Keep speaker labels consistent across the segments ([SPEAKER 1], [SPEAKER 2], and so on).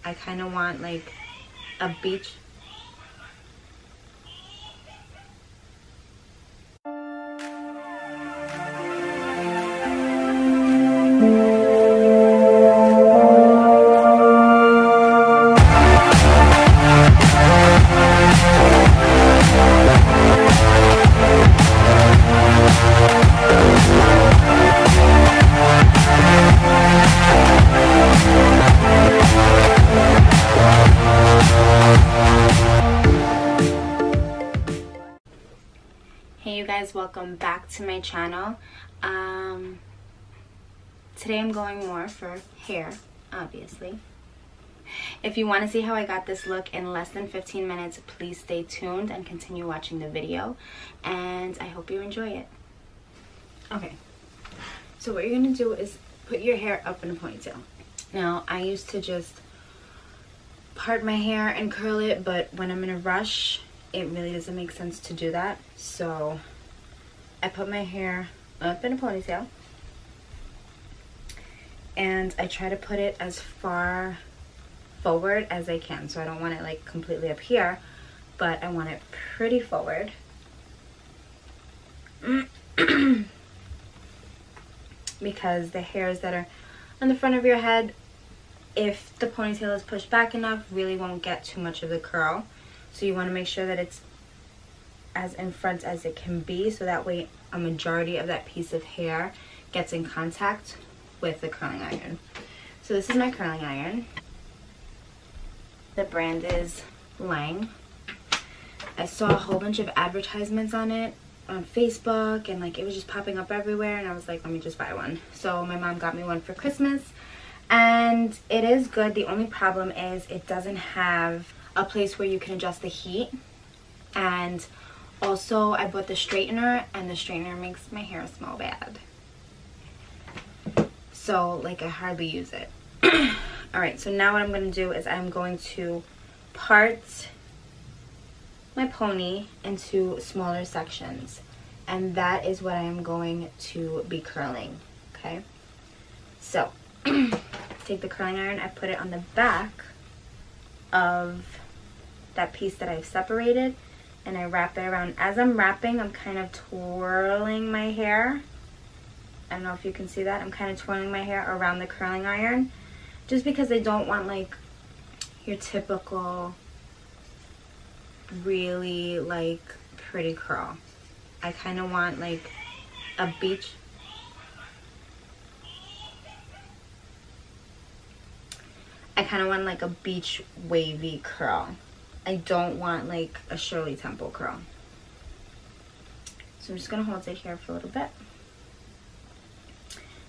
[SPEAKER 1] I kind of want like a beach. Hey you guys, welcome back to my channel. Today I'm going more for hair, obviously. If you want to see how I got this look in less than 15 minutes, please stay tuned and continue watching the video, and I hope you enjoy it. Okay, so what you're going to do is put your hair up in a ponytail. Now, I used to just part my hair and curl it, but when I'm in a rush, it really doesn't make sense to do that. So I put my hair up in a ponytail and I try to put it as far forward as I can. So I don't want it like completely up here, but I want it pretty forward. Because the hairs that are on the front of your head, if the ponytail is pushed back enough, really won't get too much of the curl. So you want to make sure that it's as in front as it can be, so that way a majority of that piece of hair gets in contact with the curling iron. So this is my curling iron. The brand is Lang. I saw a whole bunch of advertisements on it on Facebook, and like it was just popping up everywhere, and I was like, let me just buy one. So my mom got me one for Christmas, and it is good. The only problem is it doesn't have a place where you can adjust the heat, and also I bought the straightener, and the straightener makes my hair smell bad, so like I hardly use it. Alright, so now what I'm going to do is I'm going to part my pony into smaller sections, and that is what I am going to be curling. Okay, so take the curling iron, I put it on the back of that piece that I've separated, and I wrap it around. As I'm wrapping, I'm kind of twirling my hair. I don't know if you can see that. I'm kind of twirling my hair around the curling iron, just because I don't want like your typical really like pretty curl. I kind of want like a beach. I kind of want like a beach wavy curl. I don't want like a Shirley Temple curl. So I'm just going to hold it here for a little bit.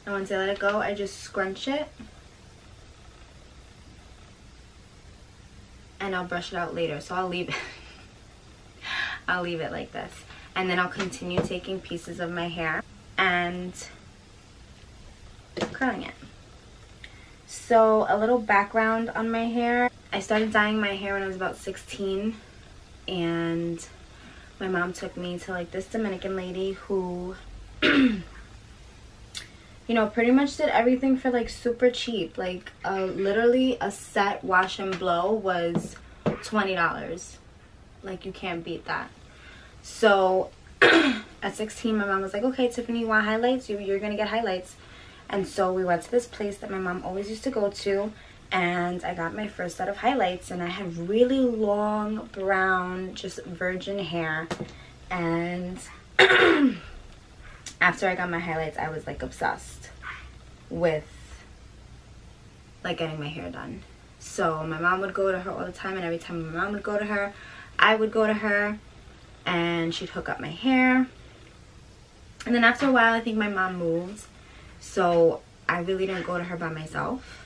[SPEAKER 1] And once I let it go, I just scrunch it. And I'll brush it out later. So I'll leave it. I'll leave it like this. And then I'll continue taking pieces of my hair and curling it. So a little background on my hair. I started dyeing my hair when I was about 16, and my mom took me to like this Dominican lady who you know, pretty much did everything for like super cheap. Like literally a set wash and blow was $20. Like you can't beat that. So at 16 my mom was like, okay Tiffany, you want highlights? You're gonna get highlights. And so we went to this place that my mom always used to go to, and I got my first set of highlights, and I had really long brown just virgin hair. And after I got my highlights, I was like obsessed with like getting my hair done. So my mom would go to her all the time, and every time my mom would go to her, I would go to her, and she'd hook up my hair. And then after a while, I think my mom moved, so I really didn't go to her by myself.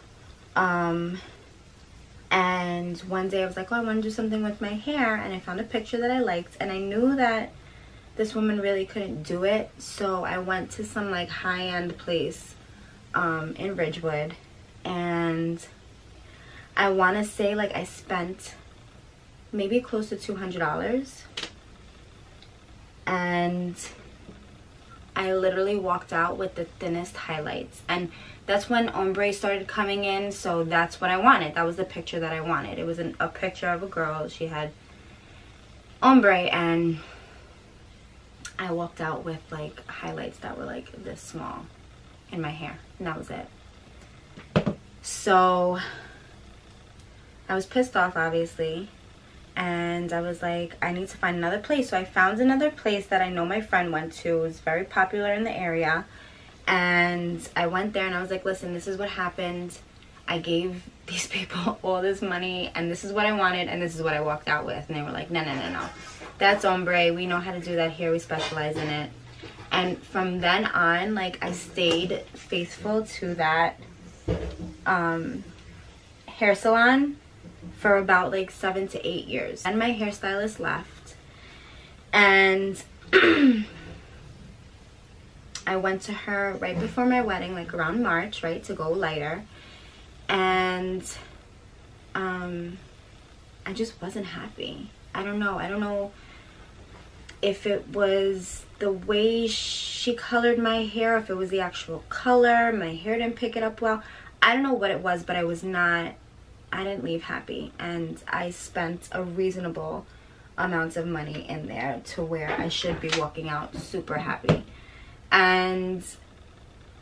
[SPEAKER 1] And one day I was like, oh, I want to do something with my hair, and I found a picture that I liked, and I knew that this woman really couldn't do it, so I went to some like high-end place in Ridgewood, and I want to say like I spent maybe close to $200, and I literally walked out with the thinnest highlights, and that's when ombre started coming in, so that's what I wanted. That was the picture that I wanted. It was a picture of a girl. She had ombre, and I walked out with like highlights that were like this small in my hair, and that was it. So I was pissed off, obviously, and I was like, I need to find another place. So I found another place that I know my friend went to. It was very popular in the area, and I went there and I was like, listen, this is what happened. I gave these people all this money, and this is what I wanted, and this is what I walked out with. And they were like, no, no, no, no, that's ombre. We know how to do that here. We specialize in it. And from then on, like, I stayed faithful to that hair salon for about like 7 to 8 years. And my hairstylist left, and I went to her right before my wedding, like around March, right, to go lighter. And I just wasn't happy. I don't know if it was the way she colored my hair, if it was the actual color, my hair didn't pick it up well. I don't know what it was, but I didn't leave happy, and I spent a reasonable amount of money in there to where I should be walking out super happy. And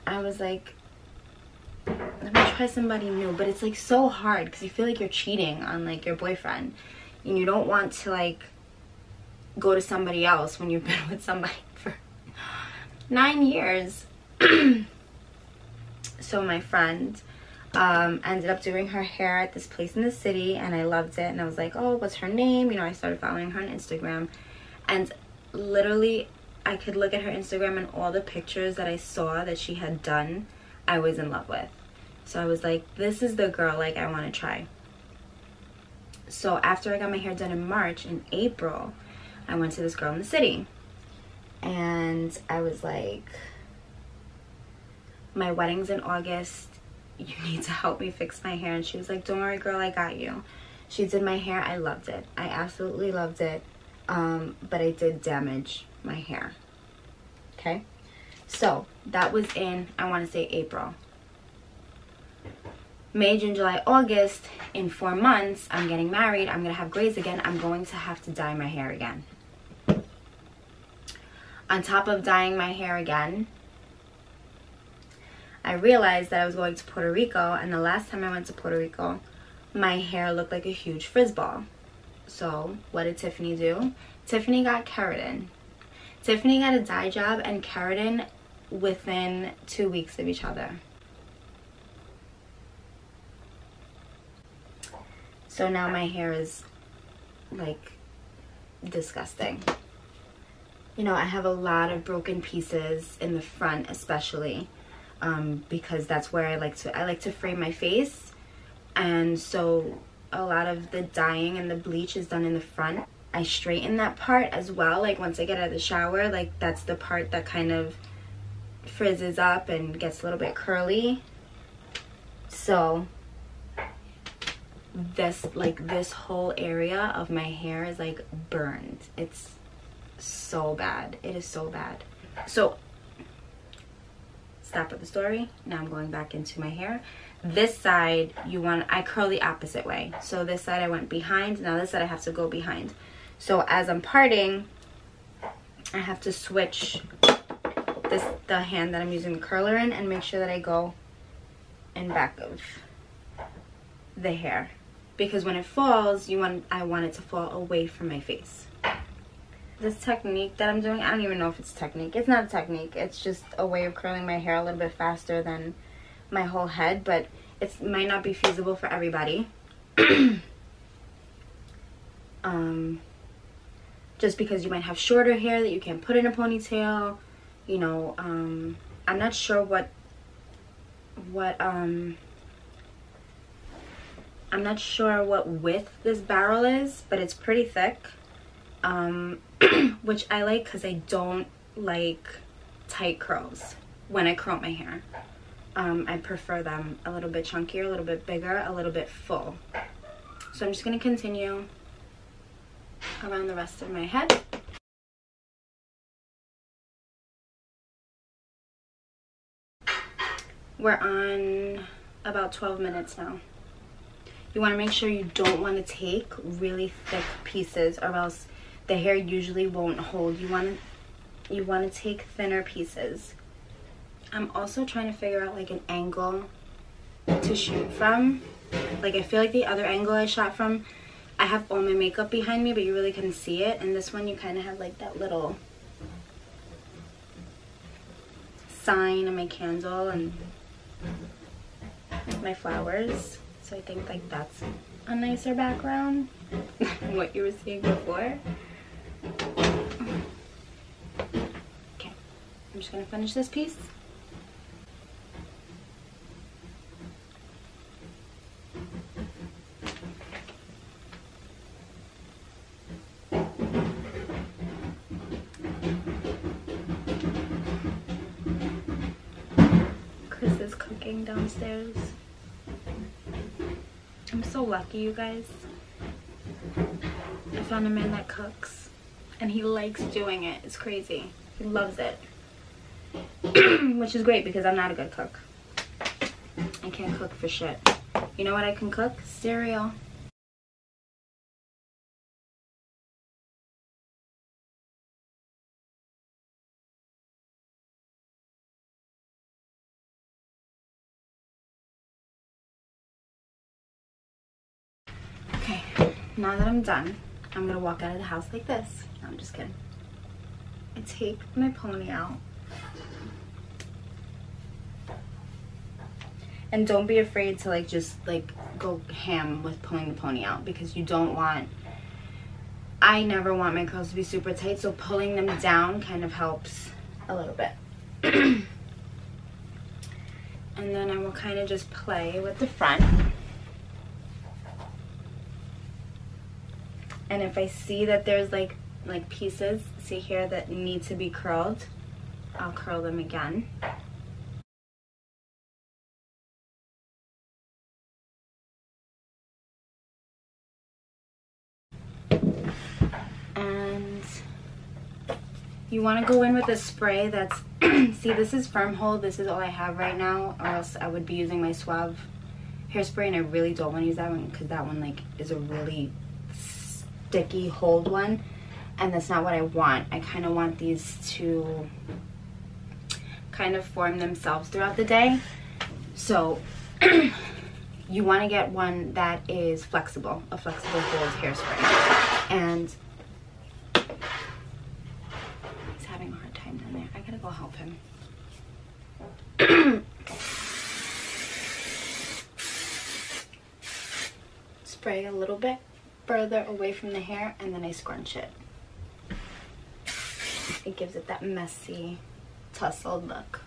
[SPEAKER 1] I was like, let me try somebody new. But it's like so hard because you feel like you're cheating on like your boyfriend, and you don't want to like go to somebody else when you've been with somebody for 9 years. So my friend ended up doing her hair at this place in the city, and I loved it, and I was like, oh, what's her name? You know, I started following her on Instagram, and literally I could look at her Instagram, and all the pictures that I saw that she had done, I was in love with. So I was like, this is the girl, like, I want to try. So after I got my hair done in March, in April, I went to this girl in the city, and I was like, my wedding's in August, you need to help me fix my hair. And she was like, don't worry, girl, I got you. She did my hair. I loved it. I absolutely loved it. But I did damage my hair. Okay, so that was in, I want to say, April. May, June, July, August, in 4 months, I'm getting married. I'm gonna have grays again. I'm going to have to dye my hair again. On top of dyeing my hair again, I realized that I was going to Puerto Rico, and the last time I went to Puerto Rico, my hair looked like a huge frizz ball. So what did Tiffany do? Tiffany got keratin. Tiffany got a dye job and keratin within 2 weeks of each other. So now my hair is like disgusting. You know, I have a lot of broken pieces in the front, especially. Because that's where I like to frame my face, and so a lot of the dyeing and the bleach is done in the front. I straighten that part as well, like once I get out of the shower, like that's the part that kind of frizzes up and gets a little bit curly. So this whole area of my hair is like burned. It's so bad. It is so bad. So stop at the story. Now I'm going back into my hair. This side, I curl the opposite way. So this side I went behind. Now this side I have to go behind. So as I'm parting, I have to switch the hand that I'm using the curler in, and make sure that I go in back of the hair, because when it falls, I want it to fall away from my face. This technique that I'm doing, I don't even know if it's a technique. It's not a technique. It's just a way of curling my hair a little bit faster than my whole head, but it might not be feasible for everybody. Just because you might have shorter hair that you can't put in a ponytail. You know, I'm not sure I'm not sure what width this barrel is, but it's pretty thick. Which I like because I don't like tight curls when I curl my hair. I prefer them a little bit chunkier, a little bit bigger, a little bit full. So I'm just going to continue around the rest of my head. We're on about 12 minutes now. You want to make sure you don't want to take really thick pieces, or else the hair usually won't hold. You want to take thinner pieces. I'm also trying to figure out like an angle to shoot from. Like, I feel like the other angle I shot from, I have all my makeup behind me, but you really couldn't see it. And this one, you kind of have like that little sign and my candle and my flowers. So I think like that's a nicer background than what you were seeing before. Okay, I'm just gonna finish this piece. Chris is cooking downstairs. I'm so lucky, you guys. I found a man that cooks and he likes doing it. It's crazy. He loves it. Which is great because I'm not a good cook. I can't cook for shit. You know what I can cook? Cereal. Okay, now that I'm done, I'm gonna walk out of the house like this. No, I'm just kidding. I take my pony out. And don't be afraid to like just like go ham with pulling the pony out, because you don't want, I never want my curls to be super tight, so pulling them down kind of helps a little bit. And then I will kind of just play with the front. And if I see that there's like pieces, see here, that need to be curled, I'll curl them again. And you want to go in with a spray that's, see, this is firm hold, this is all I have right now, or else I would be using my Suave hairspray, and I really don't want to use that one because that one like is a really sticky hold one, and that's not what I want. I kind of want these to kind of form themselves throughout the day. So you want to get one that is flexible, a flexible hold hairspray. And he's having a hard time down there. I gotta go help him. Spray a little bit further away from the hair, and then I scrunch it. It gives it that messy, tousled look.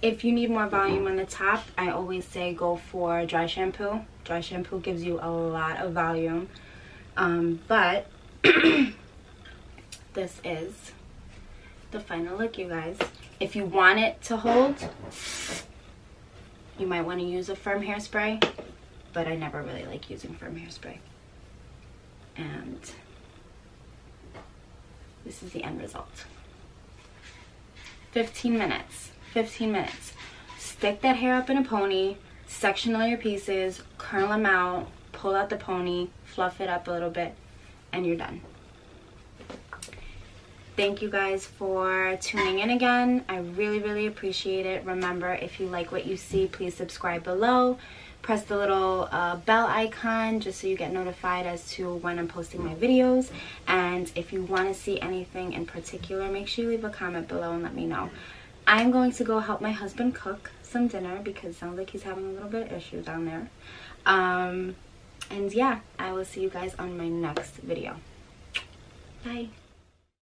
[SPEAKER 1] If you need more volume on the top, I always say go for dry shampoo. Dry shampoo gives you a lot of volume, but this is the final look, you guys. If you want it to hold, you might want to use a firm hairspray, but I never really like using firm hairspray. And this is the end result. 15 minutes. 15 minutes. Stick that hair up in a pony, section all your pieces, curl them out, pull out the pony, fluff it up a little bit, and you're done. Thank you guys for tuning in again. I really, really appreciate it. Remember, if you like what you see, please subscribe below. Press the little bell icon just so you get notified as to when I'm posting my videos. And if you want to see anything in particular, make sure you leave a comment below and let me know. I'm going to go help my husband cook some dinner because it sounds like he's having a little bit of issue down there. And yeah, I will see you guys on my next video. Bye.